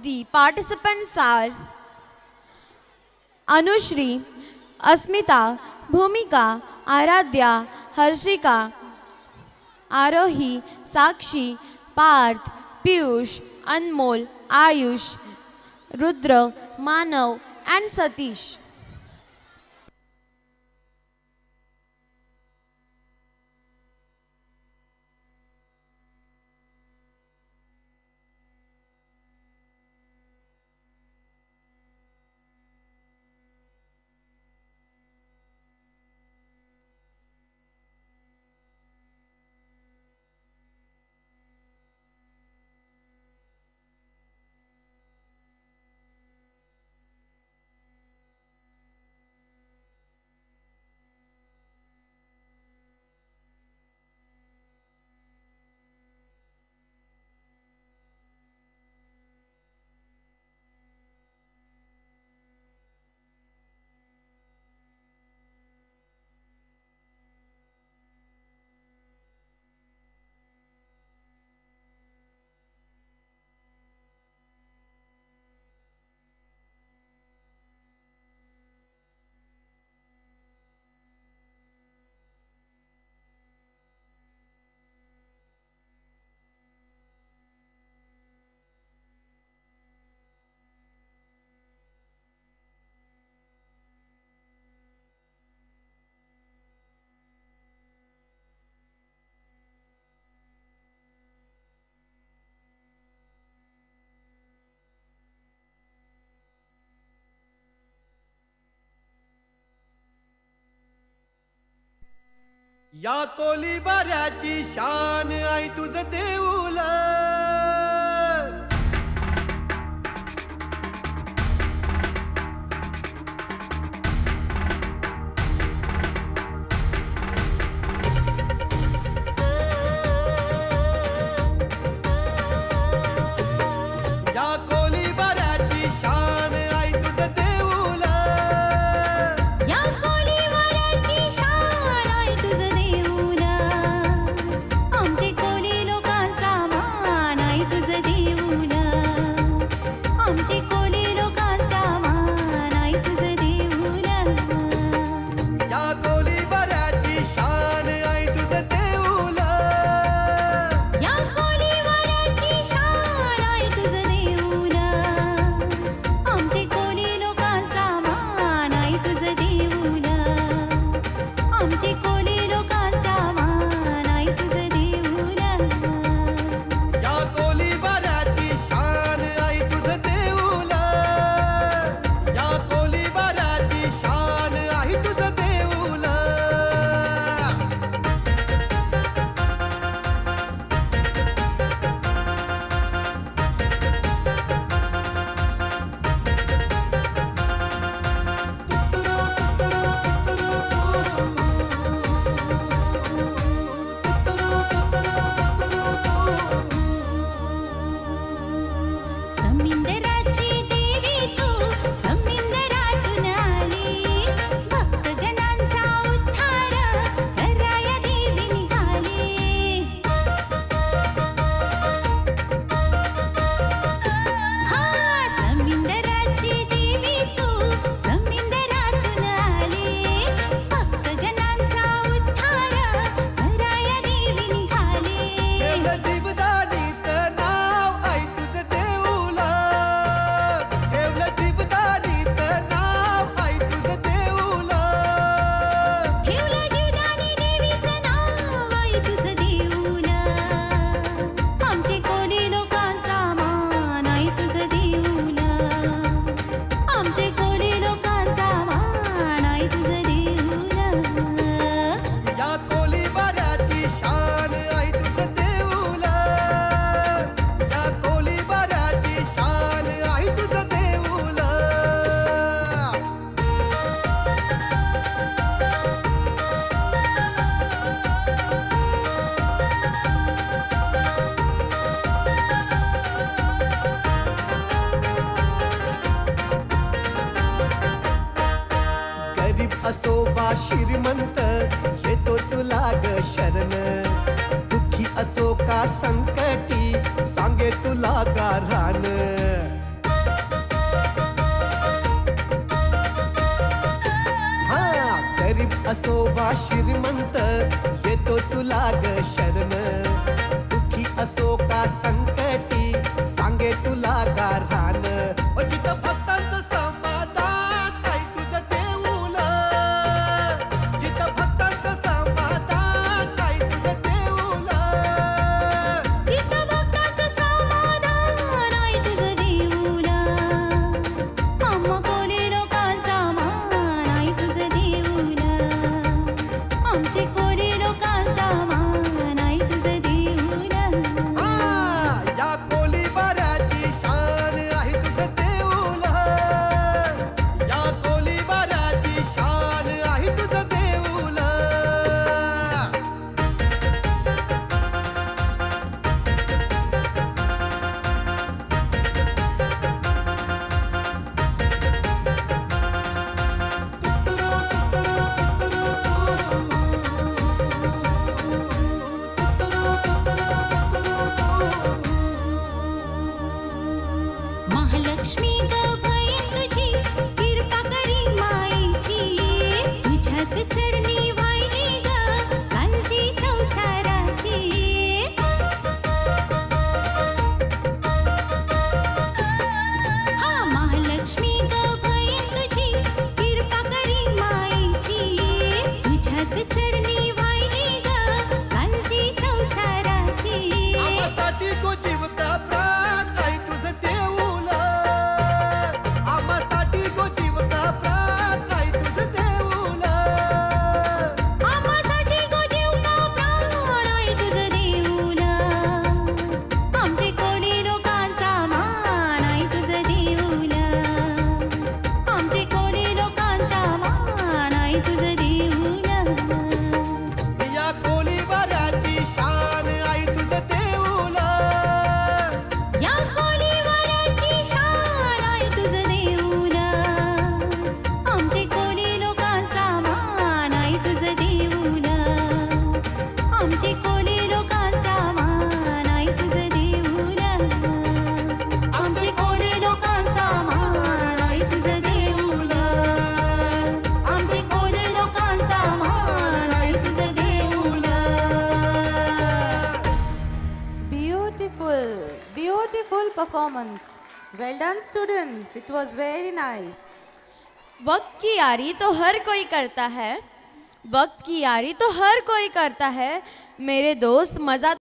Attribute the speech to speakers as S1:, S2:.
S1: The participants are Anushri, Asmita, Bhumika, Aradhya, Harshika, Arohi, Sakshi, Parth, Piyush, Anmol, Ayush, Rudra, Manav and Satish.
S2: या कोलीबाऱ्याची शान आई तुझं देऊळ या कोलीबाऱ्याची शान आई तुझं देऊळ
S3: या कोलीवाड्याची शान आई तुझं देऊळ आमचे कोली लोकांचा मान आई तुझं देऊळ आमचे कोली लोकांचा मान आई तुझं देऊळ
S2: या कोलीबाऱ्याची शान आई तुझं देऊळ
S3: या कोलीवाड्याची शान आई तुझं देऊळ आमचे कोली लोकांचा मान आई तुझं देऊळ आमचे कोली लोकांचा मान आई तुझं देऊळ
S2: या कोलीबाऱ्याची शान आई तुझं देऊळ या कोलीबाऱ्याची शान आई तुझं देऊळ
S3: समिंदराची देवी तू समिंदरातून आली भक्तगणांचा उद्धार कराया देवी निघाली हा समिंदराची देवी तू समिंदरातून आली भक्तगणांचा उद्धार कराया देवी निघाली
S2: ठेवलं जीवदानीत नाव आई तुझं देऊळ ठेवलं जीवदानीत नाव आई तुझं देऊळ
S3: ठेवलं जीवदानी देवीचं नाव आई तुझं देऊळ आमचे कोली लोकांचा मान आई तुझं देऊळ आमचे कोली लोकांचा मान आई तुझं देऊळ
S2: या कोलीबाऱ्याची शान आई तुझं देऊळ या कोलीबाऱ्याची शान आई तुझं देऊळ गरीब असो वा श्रीमंत येतो तुला ग शरण दुःखी असो का संकटी सांगे तुला गारान श्रीमंत येतो तुला ग शरण दुःखी असो का संकटी सांगे तुला गारान जिथं भक्तांचं समाधान आई तुझं देऊळ जिथं भक्तांचं समाधान आई तुझं देऊळ
S3: जिथं भक्तांचं समाधान आई तुझं देऊळ आम्हा कोणी लोकांचा मान आई तुझं देऊळ आमचे कोणी लोकांचा मान आई तुझं देऊळ
S2: या कोलीबाराची शान आहे तुझं देऊळ या कोलीबाराची शान आहे तुझं देऊळ
S3: महालक्ष्मी ग बहीण तुझी कृपा करी माईची तुझ्याच चरणी वाहिली ग कांची संसाराची हा महालक्ष्मी ग बहीण तुझी कृपा करी माईची तुझ्याच चरणी वाहिली ग कांची संसाराची
S2: आम्हासाठी तो जीव का प्राण आई तुझं देऊळ आम्हासाठी तो जीव का प्राण आई तुझं देऊळ
S3: आम्हासाठी गो जीव का प्राण आई तुझं देऊळ आमचे कोणी लोकांचा मान आई तुझं देऊळ आमचे कोणी लोकांचा मान आई तुझं देऊळ
S2: या कोलीबाराची शान आई तुझं देऊळ
S3: या कोलीवाराची शान आई तुझं देऊळ आमचे कोणी लोकांचा मान आई तुझं देऊळ आमचे कोणी लोकांचा मान आई तुझं देऊळ आमचे कोणी लोकांचा मान आई तुझं देऊळ आमचे कोणी लोकांचा मान आई तुझं देऊळ
S4: Beautiful, beautiful performance. Well done, students. It was very nice.
S1: वक्त की यारी तो हर कोई करता है, वक्त की यारी तो हर कोई करता है मेरे दोस्त, मज़ा